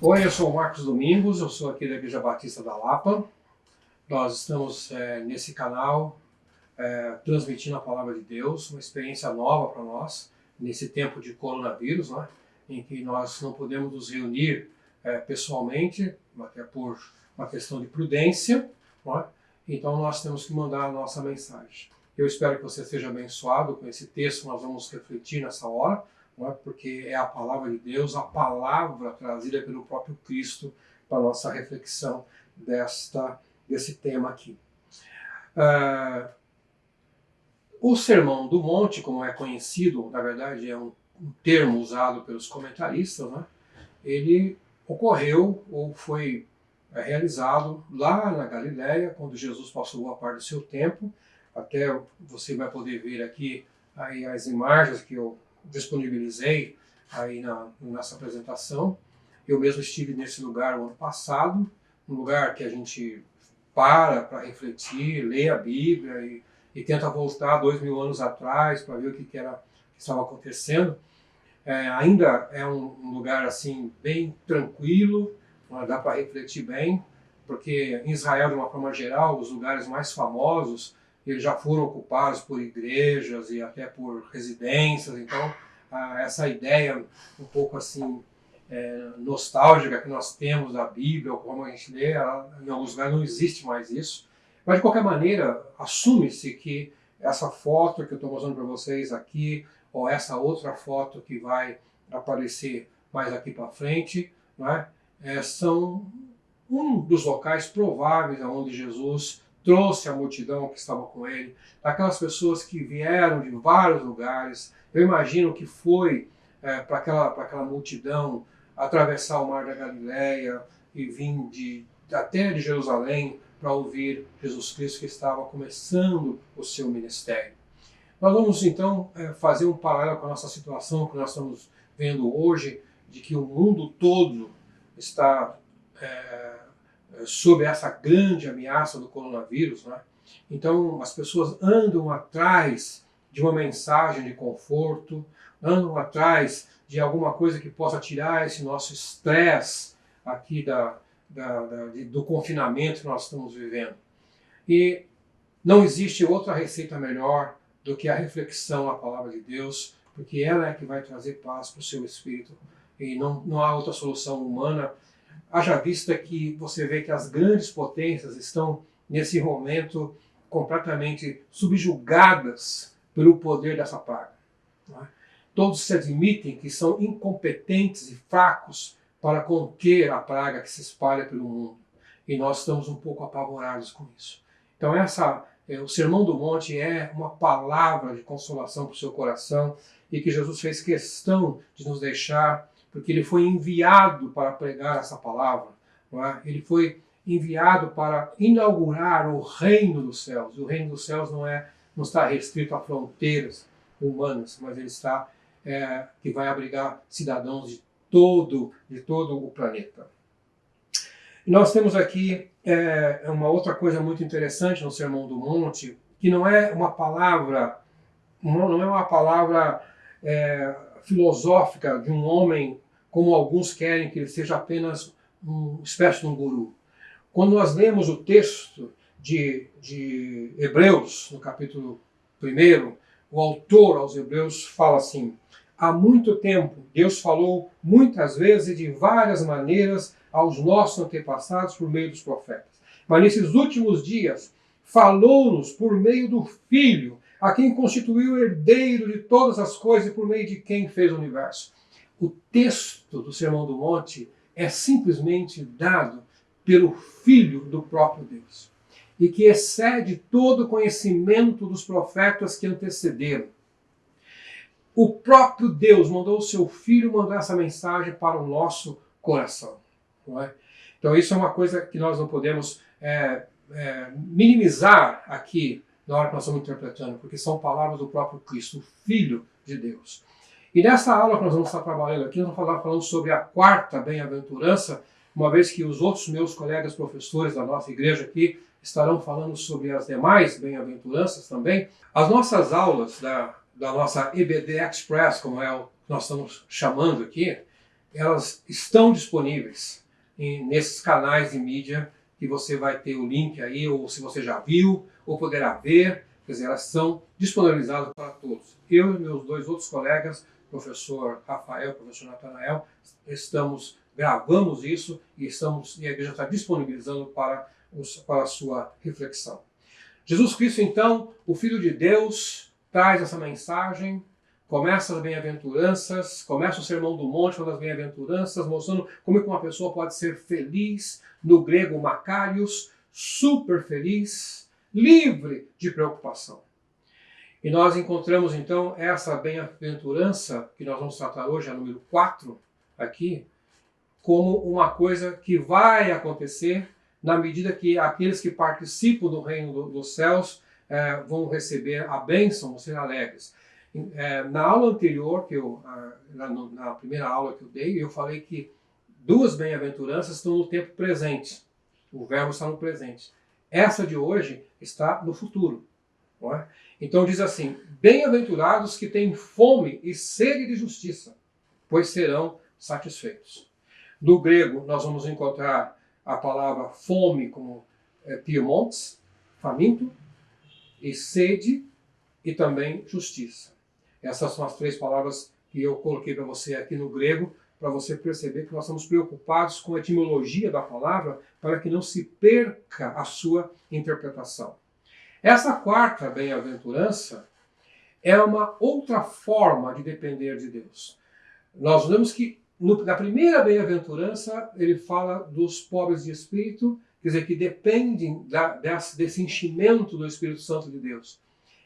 Oi, eu sou o Marcos Domingos, eu sou aqui da Igreja Batista da Lapa. Nós estamos nesse canal transmitindo a Palavra de Deus, uma experiência nova para nós, nesse tempo de coronavírus, né, em que nós não podemos nos reunir pessoalmente, até por uma questão de prudência, né, então nós temos que mandar a nossa mensagem. Eu espero que você seja abençoado com esse texto, nós vamos refletir nessa hora, porque é a palavra de Deus, a palavra trazida pelo próprio Cristo para a nossa reflexão desse tema aqui. O Sermão do Monte, como é conhecido, na verdade é um termo usado pelos comentaristas, né? Ele ocorreu ou foi realizado lá na Galileia, quando Jesus passou boa parte do seu tempo. Até você vai poder ver aqui aí as imagens que eu disponibilizei aí nessa apresentação. Eu mesmo estive nesse lugar o ano passado, um lugar que a gente para refletir, lê a Bíblia e tenta voltar 2000 anos atrás para ver o que estava acontecendo. Ainda é um lugar assim bem tranquilo, dá para refletir bem, porque em Israel, de uma forma geral, os lugares mais famosos eles já foram ocupados por igrejas e até por residências, então essa ideia um pouco assim nostálgica que nós temos da Bíblia, ou como a gente lê, em alguns lugares não existe mais isso. Mas de qualquer maneira, assume-se que essa foto que eu estou mostrando para vocês aqui, ou essa outra foto que vai aparecer mais aqui para frente, né, são um dos locais prováveis onde Jesus trouxe a multidão que estava com ele, aquelas pessoas que vieram de vários lugares. Eu imagino que foi para aquela multidão atravessar o Mar da Galileia e vir até de Jerusalém para ouvir Jesus Cristo que estava começando o seu ministério. Nós vamos então fazer um paralelo com a nossa situação que nós estamos vendo hoje, de que o mundo todo está sob essa grande ameaça do coronavírus, né? Então as pessoas andam atrás de uma mensagem de conforto, andam atrás de alguma coisa que possa tirar esse nosso estresse aqui do confinamento que nós estamos vivendo. E não existe outra receita melhor do que a reflexão à palavra de Deus, porque ela é que vai trazer paz para o seu espírito. E não há outra solução humana. Haja vista que você vê que as grandes potências estão, nesse momento, completamente subjugadas pelo poder dessa praga. Todos se admitem que são incompetentes e fracos para conter a praga que se espalha pelo mundo. E nós estamos um pouco apavorados com isso. Então o Sermão do Monte é uma palavra de consolação para o seu coração e que Jesus fez questão de nos deixar, porque ele foi enviado para pregar essa palavra. Não é? Ele foi enviado para inaugurar o reino dos céus. E o reino dos céus não está restrito a fronteiras humanas, mas ele está que vai abrigar cidadãos de todo o planeta. E nós temos aqui uma outra coisa muito interessante no Sermão do Monte, que não é uma palavra filosófica de um homem, como alguns querem que ele seja apenas uma espécie de um guru. Quando nós lemos o texto de Hebreus, no capítulo 1, o autor aos Hebreus fala assim: há muito tempo Deus falou muitas vezes e de várias maneiras aos nossos antepassados por meio dos profetas. Mas nesses últimos dias falou-nos por meio do Filho, a quem constituiu o herdeiro de todas as coisas e por meio de quem fez o universo. O texto do Sermão do Monte é simplesmente dado pelo Filho do próprio Deus, e que excede todo o conhecimento dos profetas que antecederam. O próprio Deus mandou o seu Filho mandar essa mensagem para o nosso coração. Não é? Então isso é uma coisa que nós não podemos minimizar aqui na hora que nós estamos interpretando, porque são palavras do próprio Cristo, o Filho de Deus. E nessa aula que nós vamos estar trabalhando aqui, nós vamos falando sobre a quarta bem-aventurança, uma vez que os outros meus colegas professores da nossa igreja aqui estarão falando sobre as demais bem-aventuranças também. As nossas aulas da nossa EBD Express, como nós estamos chamando aqui, elas estão disponíveis nesses canais de mídia que você vai ter o link aí, ou se você já viu, ou poderá ver. Quer dizer, elas são disponibilizadas para todos. Eu e meus dois outros colegas, professor Rafael e professor Natanael, gravamos isso e a igreja está disponibilizando para a sua reflexão. Jesus Cristo, então, o Filho de Deus, traz essa mensagem, começa as bem-aventuranças, começa o Sermão do Monte com as bem-aventuranças, mostrando como uma pessoa pode ser feliz, no grego makarios, super feliz, livre de preocupação. E nós encontramos então essa bem-aventurança, que nós vamos tratar hoje, a número 4 aqui, como uma coisa que vai acontecer na medida que aqueles que participam do reino dos céus vão receber a bênção, vão ser alegres. Na aula anterior, na primeira aula que eu dei, eu falei que duas bem-aventuranças estão no tempo presente. O verbo está no presente. Essa de hoje está no futuro. Não é? Então diz assim: bem-aventurados que têm fome e sede de justiça, pois serão satisfeitos. No grego, nós vamos encontrar a palavra fome como piemontes, faminto, e sede, e também justiça. Essas são as três palavras que eu coloquei para você aqui no grego, para você perceber que nós estamos preocupados com a etimologia da palavra, para que não se perca a sua interpretação. Essa quarta bem-aventurança é uma outra forma de depender de Deus. Nós vemos que na primeira bem-aventurança ele fala dos pobres de espírito, quer dizer, que dependem desse enchimento do Espírito Santo de Deus.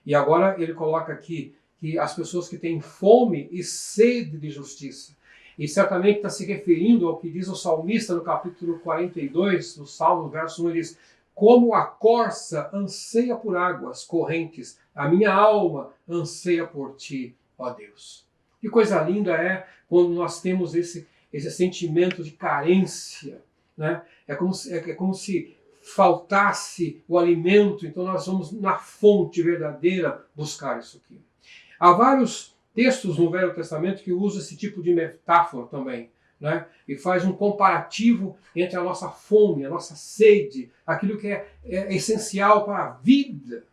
E agora ele coloca aqui que as pessoas que têm fome e sede de justiça. E certamente está se referindo ao que diz o salmista no capítulo 42 do Salmo, verso 1, ele diz: como a corça anseia por águas correntes, a minha alma anseia por ti, ó Deus. Que coisa linda é quando nós temos esse sentimento de carência, né? É como se faltasse o alimento, então nós vamos na fonte verdadeira buscar isso aqui. Há vários textos no Velho Testamento que usam esse tipo de metáfora também, né? E faz um comparativo entre a nossa fome, a nossa sede, aquilo que é essencial para a vida,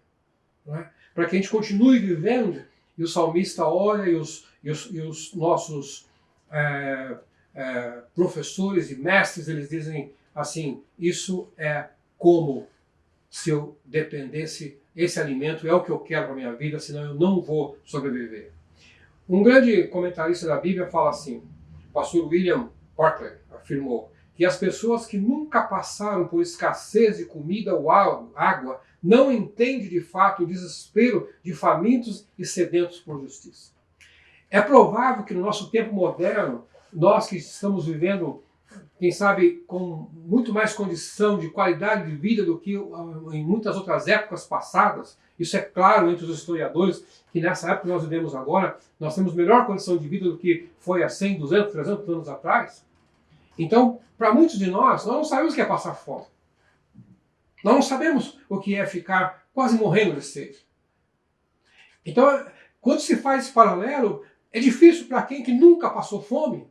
né? Para que a gente continue vivendo. E o salmista olha e os nossos professores e mestres, eles dizem assim: isso é como se eu dependesse, esse alimento é o que eu quero para a minha vida, senão eu não vou sobreviver. Um grande comentarista da Bíblia fala assim, o pastor William Barclay afirmou, que as pessoas que nunca passaram por escassez de comida ou água não entendem de fato o desespero de famintos e sedentos por justiça. É provável que no nosso tempo moderno, nós que estamos vivendo, quem sabe, com muito mais condição de qualidade de vida do que em muitas outras épocas passadas, isso é claro entre os historiadores, que nessa época que nós vivemos agora, nós temos melhor condição de vida do que foi há 100, 200, 300 anos atrás. Então, para muitos de nós não sabemos o que é passar fome. Nós não sabemos o que é ficar quase morrendo de sede. Então, quando se faz esse paralelo, é difícil para quem que nunca passou fome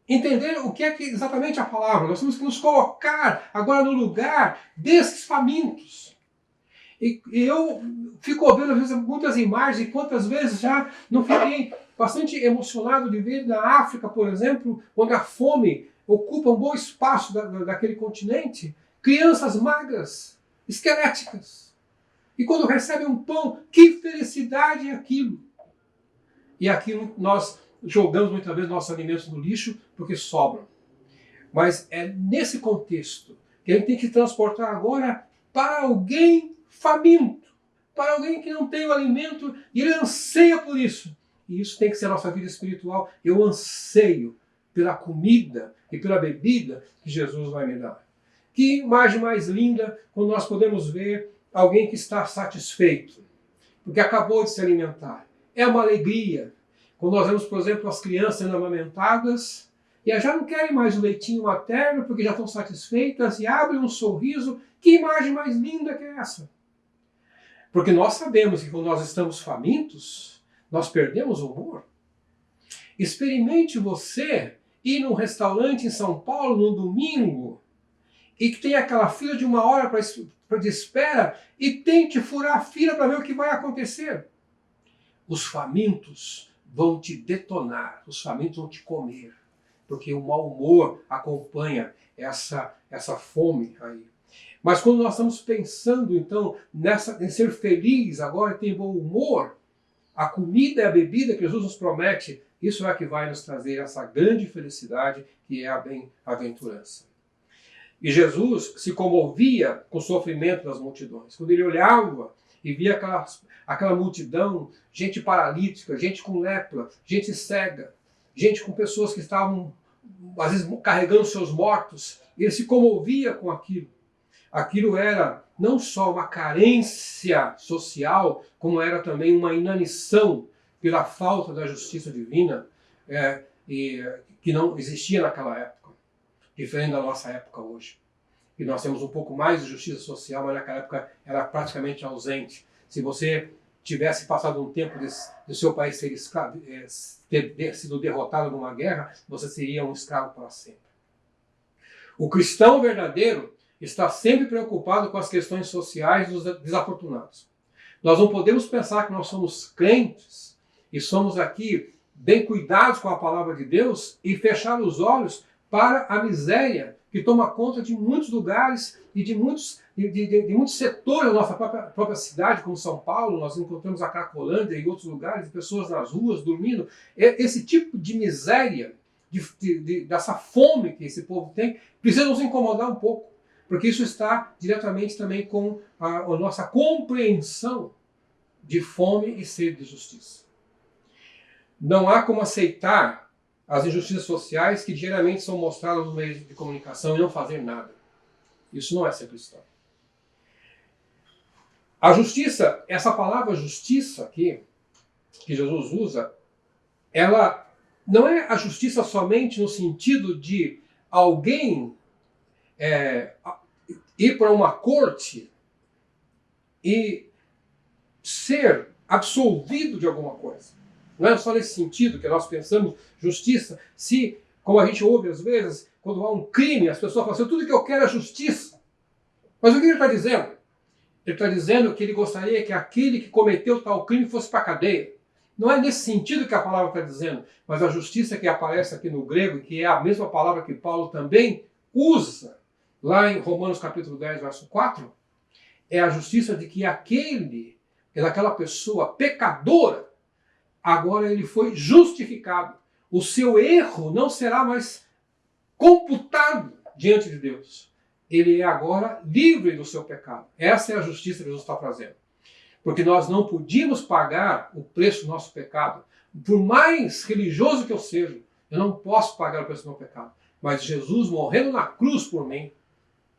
entender o que é exatamente a palavra. Nós temos que nos colocar agora no lugar desses famintos. E eu fico ouvindo às vezes muitas imagens, e quantas vezes já não fiquei bastante emocionado de ver na África, por exemplo, onde a fome ocupa um bom espaço daquele continente, crianças magras, esqueléticas. E quando recebem um pão, que felicidade é aquilo! E aquilo nós jogamos muitas vezes nossos alimentos no lixo porque sobram. Mas é nesse contexto que a gente tem que transportar agora para alguém faminto, para alguém que não tem o alimento e ele anseia por isso. E isso tem que ser a nossa vida espiritual. Eu anseio pela comida e pela bebida que Jesus vai me dar. Que imagem mais linda quando nós podemos ver alguém que está satisfeito, porque acabou de se alimentar. É uma alegria. Quando nós vemos, por exemplo, as crianças sendo amamentadas, e já não querem mais o leitinho materno, porque já estão satisfeitas, e abrem um sorriso. Que imagem mais linda que é essa? Porque nós sabemos que quando nós estamos famintos, nós perdemos o humor. Experimente você ir num restaurante em São Paulo no domingo e que tem aquela fila de 1 hora de espera e tente furar a fila para ver o que vai acontecer. Os famintos vão te detonar, os famintos vão te comer, porque o mau humor acompanha essa fome aí. Mas quando nós estamos pensando, então, em ser feliz agora, ter bom humor, a comida e a bebida que Jesus nos promete, isso é que vai nos trazer essa grande felicidade que é a bem-aventurança. E Jesus se comovia com o sofrimento das multidões. Quando ele olhava e via aquela multidão, gente paralítica, gente com lepra, gente cega, gente com pessoas que estavam, às vezes, carregando seus mortos, ele se comovia com aquilo. Aquilo era não só uma carência social, como era também uma inanição pela falta da justiça divina, que não existia naquela época, diferente da nossa época hoje. E nós temos um pouco mais de justiça social, mas naquela época era praticamente ausente. Se você tivesse passado um tempo de seu país ter sido derrotado numa guerra, você seria um escravo para sempre. O cristão verdadeiro está sempre preocupado com as questões sociais dos desafortunados. Nós não podemos pensar que nós somos crentes e somos aqui bem cuidados com a palavra de Deus e fechar os olhos para a miséria que toma conta de muitos lugares e de muitos setores da nossa própria cidade, como São Paulo. Nós encontramos a Cracolândia e outros lugares, pessoas nas ruas dormindo. Esse tipo de miséria, dessa fome que esse povo tem, precisa nos incomodar um pouco, porque isso está diretamente também com a nossa compreensão de fome e sede de justiça. Não há como aceitar as injustiças sociais que diariamente são mostradas nos meios de comunicação e não fazer nada. Isso não é ser cristão. A justiça, essa palavra justiça aqui, que Jesus usa, ela não é a justiça somente no sentido de alguém ir para uma corte e ser absolvido de alguma coisa. Não é só nesse sentido que nós pensamos justiça, se, como a gente ouve às vezes, quando há um crime, as pessoas falam assim, tudo que eu quero é justiça. Mas o que ele está dizendo? Ele está dizendo que ele gostaria que aquele que cometeu tal crime fosse para a cadeia. Não é nesse sentido que a palavra está dizendo, mas a justiça que aparece aqui no grego, que é a mesma palavra que Paulo também usa, lá em Romanos capítulo 10, verso 4, é a justiça de que aquela pessoa pecadora, agora ele foi justificado. O seu erro não será mais computado diante de Deus. Ele é agora livre do seu pecado. Essa é a justiça que Jesus está trazendo. Porque nós não podíamos pagar o preço do nosso pecado. Por mais religioso que eu seja, eu não posso pagar o preço do meu pecado. Mas Jesus morrendo na cruz por mim,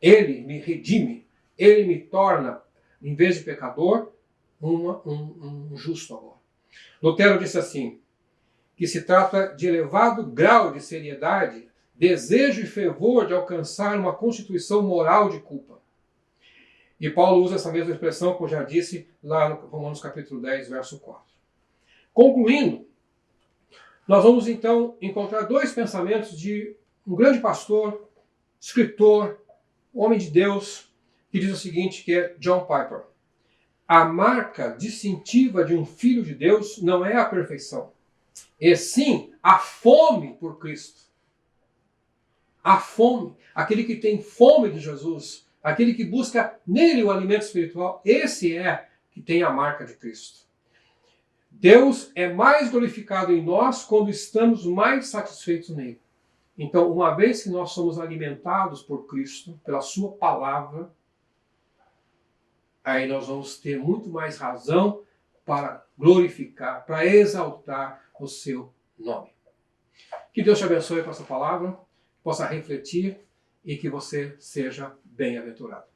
ele me redime. Ele me torna, em vez de pecador, um justo agora. Lutero disse assim, que se trata de elevado grau de seriedade, desejo e fervor de alcançar uma constituição moral de culpa. E Paulo usa essa mesma expressão, como eu já disse, lá no Romanos capítulo 10, verso 4. Concluindo, nós vamos então encontrar dois pensamentos de um grande pastor, escritor, homem de Deus, que diz o seguinte, que é John Piper. A marca distintiva de um filho de Deus não é a perfeição, e sim a fome por Cristo. A fome, aquele que tem fome de Jesus, aquele que busca nele o alimento espiritual, esse é que tem a marca de Cristo. Deus é mais glorificado em nós quando estamos mais satisfeitos nele. Então, uma vez que nós somos alimentados por Cristo, pela sua palavra, aí nós vamos ter muito mais razão para glorificar, para exaltar o seu nome. Que Deus te abençoe com essa palavra, possa refletir e que você seja bem-aventurado.